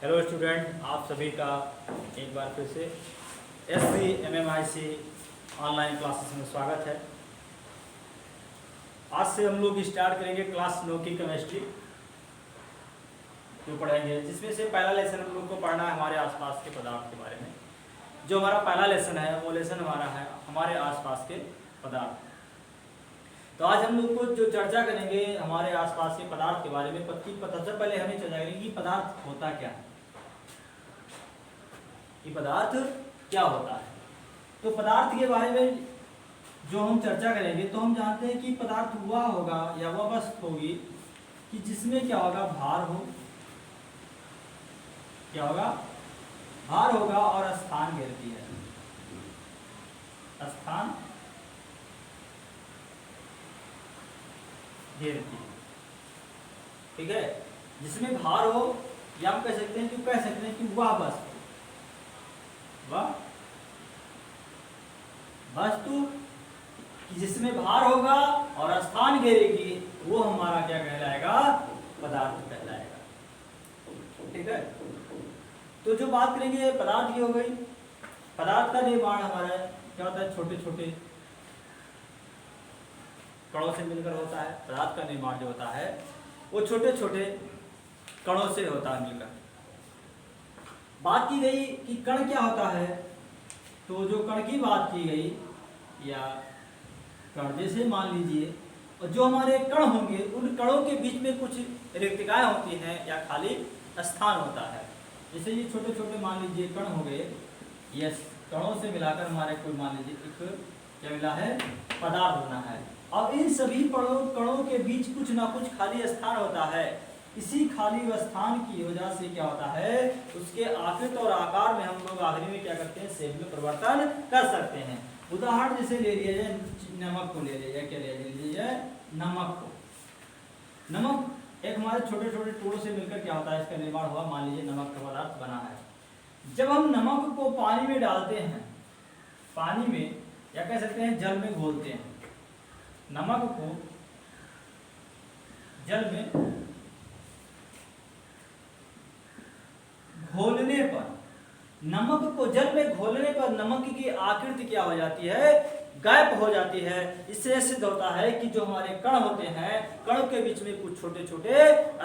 Hello student, आप सभी का एक बार फिर से SC ऑनलाइन क्लासेस में स्वागत है। आज से हम लोग स्टार्ट करेंगे क्लास 9 की केमिस्ट्री जो पढ़ेंगे, जिसमें से पहला लेसन हम लोग को पढ़ना है हमारे आसपास के पदार्थ के बारे में। जो हमारा पहला लेसन है वो लेसन हमारा है हमारे आसपास के पदार्थ। तो आज हम लोग को जो चर्चा करेंगे हमारे आसपास के पदार्थ के बारे में, सबसे पहले हमें चर्चा करेंगे कि पदार्थ होता क्या है, कि पदार्थ क्या होता है। तो पदार्थ के बारे में जो हम चर्चा करेंगे तो हम जानते हैं कि पदार्थ वह होगा या वह वस्तु होगी कि जिसमें क्या होगा, भार हो, क्या होगा, भार होगा और स्थान घेरती है, स्थान घेरती है। ठीक है, जिसमें भार हो या हम कह सकते हैं कि वह वस्तु, वह वस्तु जिसमें भार होगा और स्थान घेरेगी वो हमारा क्या कहलाएगा, पदार्थ कहलाएगा। ठीक है, तो जो बात करेंगे पदार्थ की हो गई। पदार्थ का निर्माण हमारा क्या होता है, छोटे छोटे कणों से मिलकर होता है। पदार्थ का निर्माण जो होता है वो छोटे छोटे कणों से होता है मिलकर। बात की गई कि कण क्या होता है, तो जो कण की बात की गई, या कण जैसे मान लीजिए, और जो हमारे कण होंगे उन कणों के बीच में कुछ रिक्तिकाएं होती हैं या खाली स्थान होता है। जैसे ये छोटे छोटे मान लीजिए कण हो गए, ये कणों से मिलाकर हमारे कोई मान लीजिए एक क्या मिला है, पदार्थ बना है। अब इन सभी कणों के बीच कुछ ना कुछ खाली स्थान होता है। इसी खाली स्थान की वजह से क्या होता है, उसके आकृति और आकार में हम लोग आखिरी में क्या करते हैं, शेप में परिवर्तन कर सकते हैं। उदाहरण जैसे ले लिया जाए, नमक को ले लिया जाए, क्या ले लिया जाए, नमक को। नमक एक हमारे छोटे छोटे टुकड़ों से मिलकर क्या होता है, इसका निर्माण हुआ, मान लीजिए नमक का पदार्थ बना है। जब हम नमक को पानी में डालते हैं, पानी में या कह सकते हैं जल में घोलते हैं, नमक को जल में घोलने पर, नमक को जल में घोलने पर नमक की आकृति क्या हो जाती है, गायब हो जाती है। इससे सिद्ध होता है कि जो हमारे कण होते हैं, कण के बीच में कुछ छोटे छोटे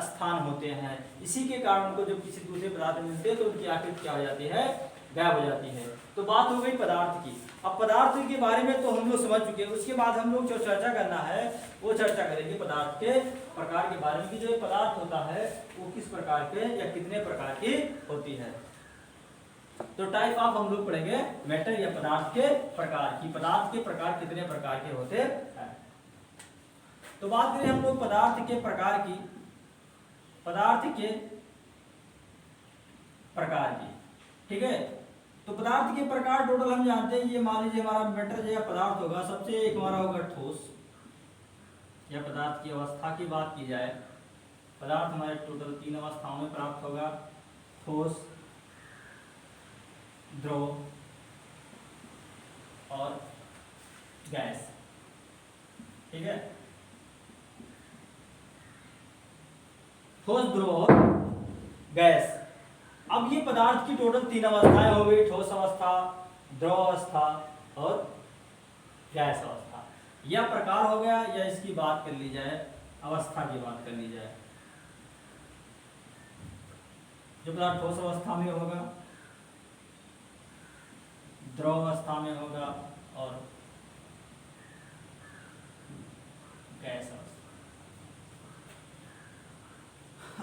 स्थान होते हैं। इसी के कारण उनको जब किसी दूसरे पदार्थ में मिलते हैं तो उनकी आकृति क्या हो जाती है, गायब हो जाती है। तो बात हो गई पदार्थ की। अब पदार्थ के बारे में तो हम लोग समझ चुके हैं। उसके बाद हम लोग जो चर्चा करना है वो चर्चा करेंगे पदार्थ के प्रकार के बारे में, कि जो पदार्थ होता है वो किस प्रकार के या कितने प्रकार की होती है। तो टाइप ऑफ हम लोग पढ़ेंगे मैटर या पदार्थ के प्रकार की, पदार्थ के प्रकार कितने प्रकार के होते हैं। तो बात करें हम लोग पदार्थ के प्रकार की, पदार्थ के प्रकार की। ठीक है, तो पदार्थ के प्रकार टोटल हम जानते हैं, ये मान लीजिए हमारा मैटर या पदार्थ होगा। सबसे एक हमारा होगा ठोस, या पदार्थ की अवस्था की बात की जाए, पदार्थ हमारे टोटल 3 अवस्थाओं में प्राप्त होगा, ठोस, द्रव और गैस। ठीक है, ठोस, द्रव और गैस। अब ये पदार्थ की टोटल 3 अवस्थाएं हो गई, ठोस अवस्था, द्रव अवस्था और गैस अवस्था। यह प्रकार हो गया, या इसकी बात कर ली जाए, अवस्था की बात कर ली जाए। जो पदार्थ ठोस अवस्था में होगा, द्रव अवस्था में होगा और गैस अवस्था।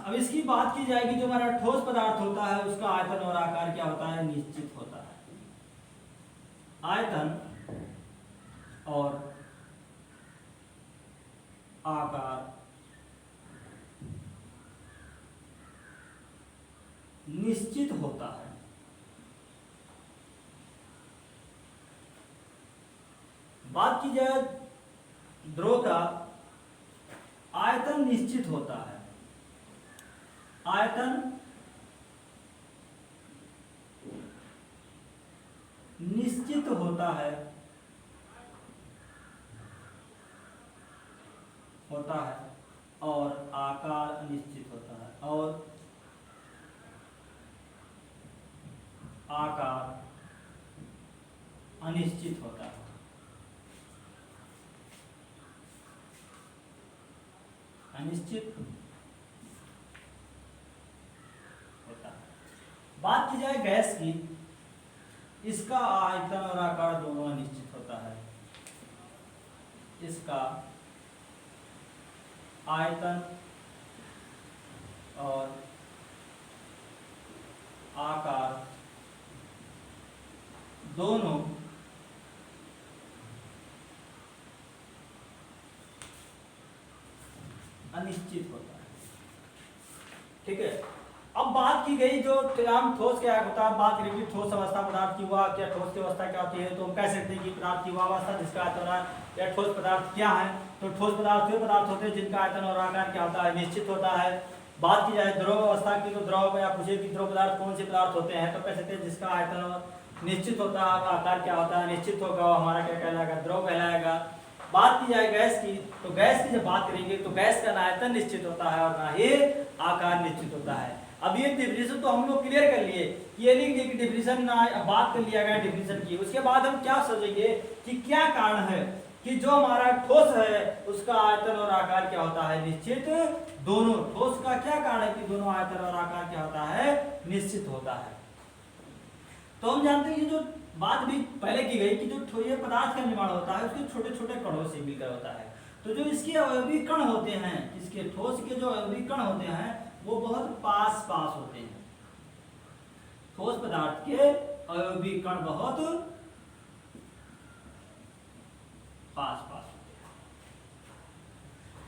अब इसकी बात की जाएगी, जो हमारा ठोस पदार्थ होता है उसका आयतन और आकार क्या होता है, निश्चित होता है। आयतन और आकार निश्चित होता है। बात की जाए द्रव का, आयतन निश्चित होता है, आयतन निश्चित होता है, और आकार अनिश्चित होता है, और आकार अनिश्चित होता है। अनिश्चित होता है। बात की जाए गैस की, इसका आयतन और आकार दोनों अनिश्चित होता है। इसका आयतन और आकार दोनों अनिश्चित होता है। ठीक है, अब बात की गई जो हम ठोस क्या होता है, बात करेंगे ठोस अवस्था पदार्थ की हुआ, क्या ठोस की अवस्था क्या होती है, तो हम कह सकते हैं कि पदार्थ की हुआ अवस्था जिसका आयतन और या ठोस पदार्थ क्या है, तो ठोस पदार्थ वे पदार्थ होते हैं जिनका आयतन और आकार क्या होता है, निश्चित होता है। बात की जाए द्रव अवस्था की, तो द्रव या पूछे कि द्रव पदार्थ कौन से पदार्थ होते हैं, तो कह सकते हैं जिसका आयतन निश्चित होता है, आकार क्या होता है, निश्चित होगा, हमारा क्या कहलाएगा, द्रव कहलाएगा। बात की जाए गैस की, तो गैस की जब बात करेंगे तो गैस का ना आयतन निश्चित होता है और ना ही आकार निश्चित होता है। अब ये डिफिनेशन तो हम लोग क्लियर कर लिए कि ये लिख दिए कि डिफिनेशन ना बात कर लिया गया डिफिनेशन की। उसके बाद हम क्या सोचेंगे कि क्या कारण है कि जो हमारा ठोस है उसका आयतन और आकार क्या होता है, निश्चित। दोनों ठोस का क्या कारण है कि दोनों आयतन और आकार क्या होता है, निश्चित होता है। तो हम जानते हैं कि जो बात भी पहले की गई कि जो ये पदार्थ का निर्माण होता है उसके छोटे छोटे कणों से मिलकर होता है। तो जो इसके अवयवी कण होते हैं, इसके ठोस के जो अवयवी कण होते हैं वो बहुत पास पास होते हैं। ठोस पदार्थ के अवयवी कण बहुत पास पास होते हैं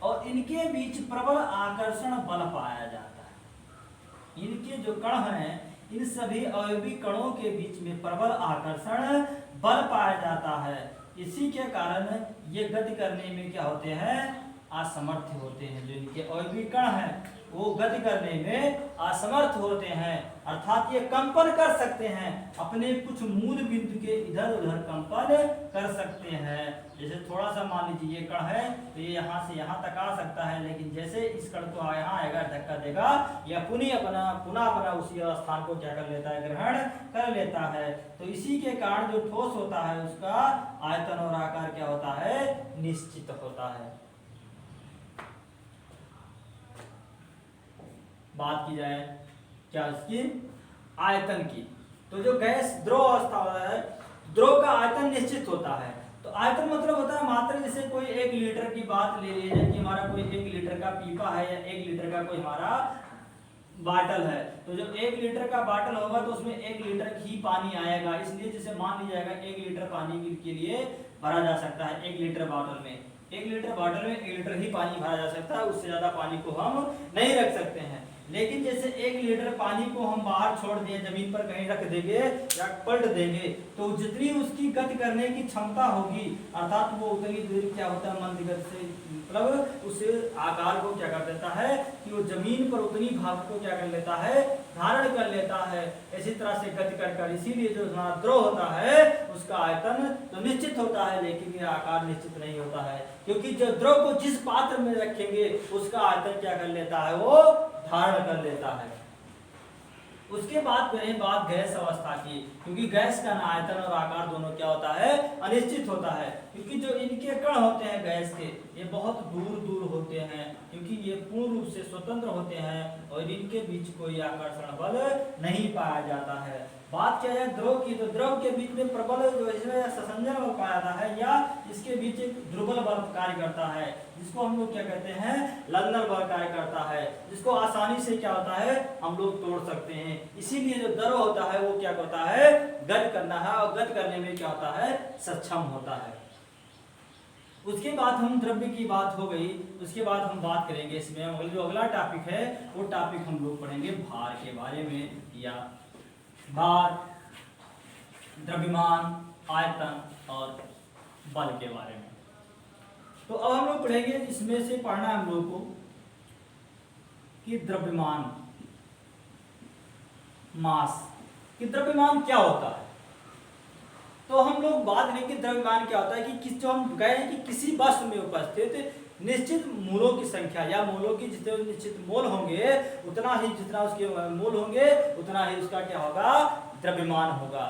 और इनके बीच प्रबल आकर्षण बल पाया जाता है। इनके जो कण हैं इन सभी अवयवी कणों के बीच में प्रबल आकर्षण बल पाया जाता है। इसी के कारण ये गति करने में क्या होते हैं, असमर्थ होते हैं। जो इनके अवयवी कण हैं वो गति करने में असमर्थ होते हैं, अर्थात ये कंपन कर सकते हैं, अपने कुछ मूल बिंदु के इधर उधर कंपन कर सकते हैं। जैसे थोड़ा सा मान लीजिए ये कण है तो ये यहाँ से यहाँ तक आ सकता है, लेकिन जैसे इस कण को यहाँ आएगा धक्का देगा या पुनः अपना उसी स्थान को क्या कर लेता है, ग्रहण कर लेता है। तो इसी के कारण जो ठोस होता है उसका आयतन और आकार क्या होता है, निश्चित होता है। बात की जाए क्या इसकी आयतन की, तो जो गैस द्रव अवस्था होता है, द्रव का आयतन निश्चित होता है। तो आयतन मतलब होता है मात्रा। जैसे कोई 1 लीटर की बात ले लीजिए कि हमारा कोई 1 लीटर का पीपा है या 1 लीटर का कोई हमारा बाटल है, तो जब 1 लीटर का बाटल होगा तो उसमें 1 लीटर ही पानी आएगा। इसलिए जैसे मान लिया जाएगा 1 लीटर पानी के लिए भरा जा सकता है 1 लीटर बाटल में। 1 लीटर बाटल में 1 लीटर ही पानी भरा जा सकता है, उससे ज्यादा पानी को हम नहीं रख सकते हैं। लेकिन जैसे 1 लीटर पानी को हम बाहर छोड़ दें, जमीन पर कहीं रख देंगे या पलट देंगे, तो जितनी उसकी गति करने की क्षमता होगी, अर्थात वो उतनी दूरी क्या होता है, मंद गति से मतलब उस आकार को क्या कर देता है कि वो जमीन पर उतनी भाग को क्या कर लेता है, धारण कर लेता है। इसी तरह से गति कर इसीलिए जो द्रव होता है उसका आयतन तो निश्चित होता है, लेकिन ये आकार निश्चित नहीं होता है, क्योंकि जो द्रव को जिस पात्र में रखेंगे उसका आयतन क्या कर लेता है, वो धारण कर लेता है। उसके बाद करें बात गैस अवस्था की, क्योंकि गैस का आयतन और आकार दोनों क्या होता है, अनिश्चित होता है। क्योंकि जो इनके कण होते हैं गैस के, ये बहुत दूर दूर होते हैं, क्योंकि ये पूर्ण रूप से स्वतंत्र होते हैं और इनके बीच कोई आकर्षण बल नहीं पाया जाता है। बात किया जाए द्रव की, तो द्रव के बीच में प्रबल जो इसमें संसंजन बल पाया जाता है या इसके बीच एक दुर्बल बल कार्य करता है, जिसको हम लोग क्या कहते हैं, लंदन बल कार्य करता है, जिसको आसानी से क्या होता है हम लोग तोड़ सकते हैं। इसीलिए जो द्रव होता है वो क्या करता है, गति करना है और गति करने में क्या होता है, सक्षम होता है। उसके बाद हम द्रव्य की बात हो गई, उसके बाद हम बात करेंगे इसमें जो अगला टॉपिक है वो टॉपिक हम लोग पढ़ेंगे भार के बारे में, या भार, द्रव्यमान, आयतन और बल के बारे में। तो अब हम लोग पढ़ेंगे, इसमें से पढ़ना है हम लोग को कि द्रव्यमान, मास, कि द्रव्यमान क्या होता है। तो हम लोग बात करेंगे कि द्रव्यमान क्या होता है कि जो हम गए कि किसी वस्तु में उपस्थित निश्चित मूलों की संख्या या मूलों की जितने निश्चित मोल होंगे उतना ही जितना उसके मोल होंगे उतना ही उसका क्या होगा द्रव्यमान होगा।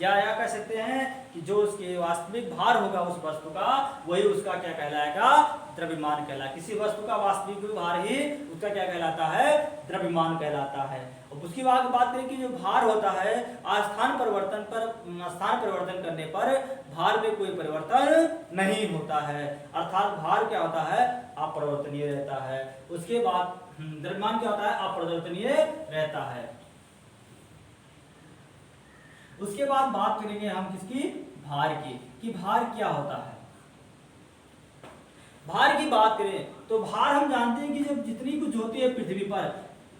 या कह सकते हैं कि जो उसके वास्तविक भार होगा उस वस्तु का वही उसका क्या कहलाएगा द्रव्यमान कहलाएगा। किसी वस्तु का वास्तविक भार ही उसका क्या कहलाता है द्रव्यमान कहलाता है। और उसकी बात करें कि जो भार होता है स्थान परिवर्तन करने पर भार में कोई परिवर्तन नहीं होता है, अर्थात भार क्या होता है अपरिवर्तनीय रहता है। उसके बाद द्रव्यमान क्या होता है अपरिवर्तनीय रहता है। उसके बाद बात करेंगे हम किसकी भार की कि भार क्या होता है। भार की बात करें तो भार हम जानते हैं कि जब जितनी कुछ होती है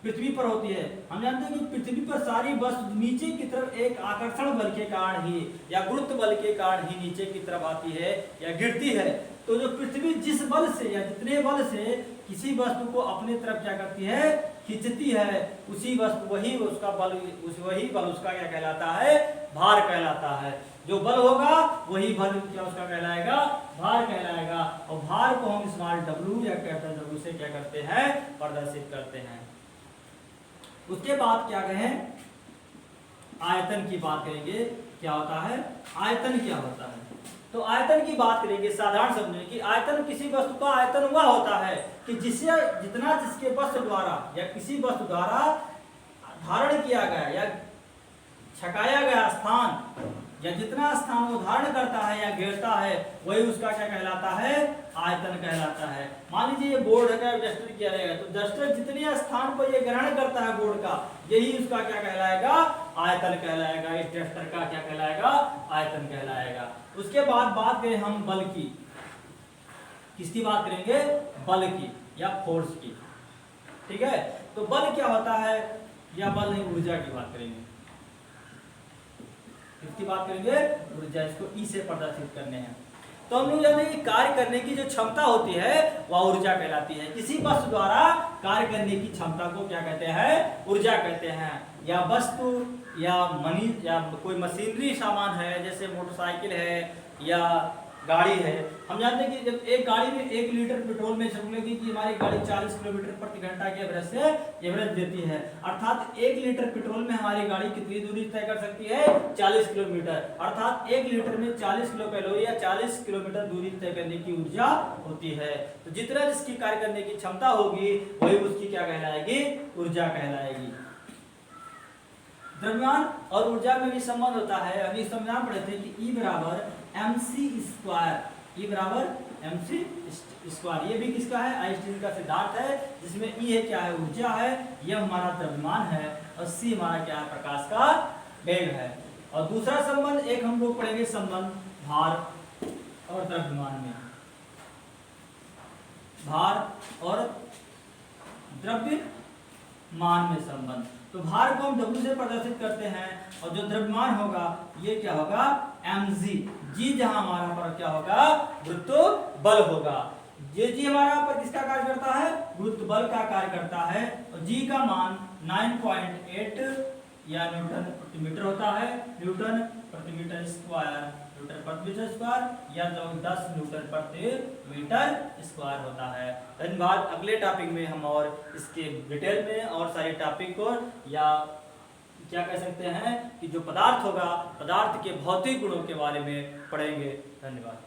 पृथ्वी पर होती है, हम जानते हैं कि पृथ्वी पर सारी वस्तु नीचे की तरफ एक आकर्षण बल के कारण ही या गुरुत्व बल के कारण ही नीचे की तरफ आती है या गिरती है। तो जो पृथ्वी जिस बल से या जितने बल से किसी वस्तु को अपने तरफ क्या करती है खींचती है वही बल उसका क्या कहलाता है भार कहलाता है। जो बल होगा वही बल क्या उसका कहलाएगा भार कहलाएगा। और भार को हम स्मॉल w या कैपिटल W से क्या करते हैं प्रदर्शित करते हैं। उसके बाद क्या कहें आयतन की बात करेंगे। क्या होता है आयतन क्या होता है तो आयतन की बात करेंगे साधारण शब्द में कि आयतन किसी वस्तु का आयतन वह होता है कि जिसके वस्तु द्वारा या किसी वस्तु द्वारा धारण किया गया या छकाया गया स्थान या जितना स्थान वो धारण करता है या घेरता है वही उसका क्या कहलाता है आयतन कहलाता है। मान लीजिए ये बोर्ड का डस्टर किया जाएगा तो डस्टर जितने स्थान पर ये ग्रहण करता है बोर्ड का यही उसका क्या कहलाएगा आयतन कहलाएगा। इस डस्टर का क्या कहलाएगा आयतन कहलाएगा। उसके बाद बात करें हम बल की, किसकी बात करेंगे बल की या फोर्स की। ठीक है तो बल क्या होता है या बल नहीं ऊर्जा की बात करेंगे। किसकी बात करेंगे ऊर्जा, इसको ई से प्रदर्शित करने हैं। तो हम लोग जानते हैं कि कार्य करने की जो क्षमता होती है वह ऊर्जा कहलाती है। किसी वस्तु द्वारा कार्य करने की क्षमता को क्या कहते हैं ऊर्जा कहते हैं। या वस्तु या कोई मशीनरी सामान है जैसे मोटरसाइकिल है या गाड़ी है। हम जानते हैं कि जब एक गाड़ी में 1 लीटर पेट्रोल में चलेगी कि हमारी गाड़ी 40 किलोमीटर प्रति घंटा के एवरेज देती है, अर्थात 1 लीटर पेट्रोल में हमारी गाड़ी कितनी दूरी तय कर सकती है 40 किलोमीटर, अर्थात 1 लीटर में 40 किलो कैलोरी या 40 किलोमीटर दूरी तय करने की ऊर्जा होती है। तो जितना जिसकी कार्य करने की क्षमता होगी वही उसकी क्या कहलाएगी ऊर्जा कहलाएगी। द्रव्यमान और ऊर्जा में भी संबंध होता है। अभी संविधान पढ़े थे कि E बराबर mc स्क्वायर। ये भी किसका है आइंस्टीन का सिद्धांत है जिसमें E है क्या है ऊर्जा है, यह हमारा द्रव्यमान है और C हमारा क्या है प्रकाश का वेग है। और दूसरा संबंध एक हम लोग पढ़ेंगे संबंध भार और द्रव्यमान में, भार और द्रव्यमान में संबंध। तो भार को हम W से प्रदर्शित करते हैं और जो द्रव्यमान होगा ये क्या होगा mg, g जहां हमारा पर क्या होगा गुरुत्व बल होगा। ये g हमारा पर किसका कार्य करता है गुरुत्व बल का कार्य करता है और g का मान 9.8 या न्यूटन प्रति मीटर होता है। न्यूटन प्रति मीटर स्क्वायर या 10 न्यूटन प्रति मीटर स्क्वायर होता है। धन्यवाद। अगले टॉपिक में हम और इसके डिटेल में और सारे टॉपिक को या क्या कह सकते हैं कि जो पदार्थ होगा पदार्थ के भौतिक गुणों के बारे में पढ़ेंगे। धन्यवाद।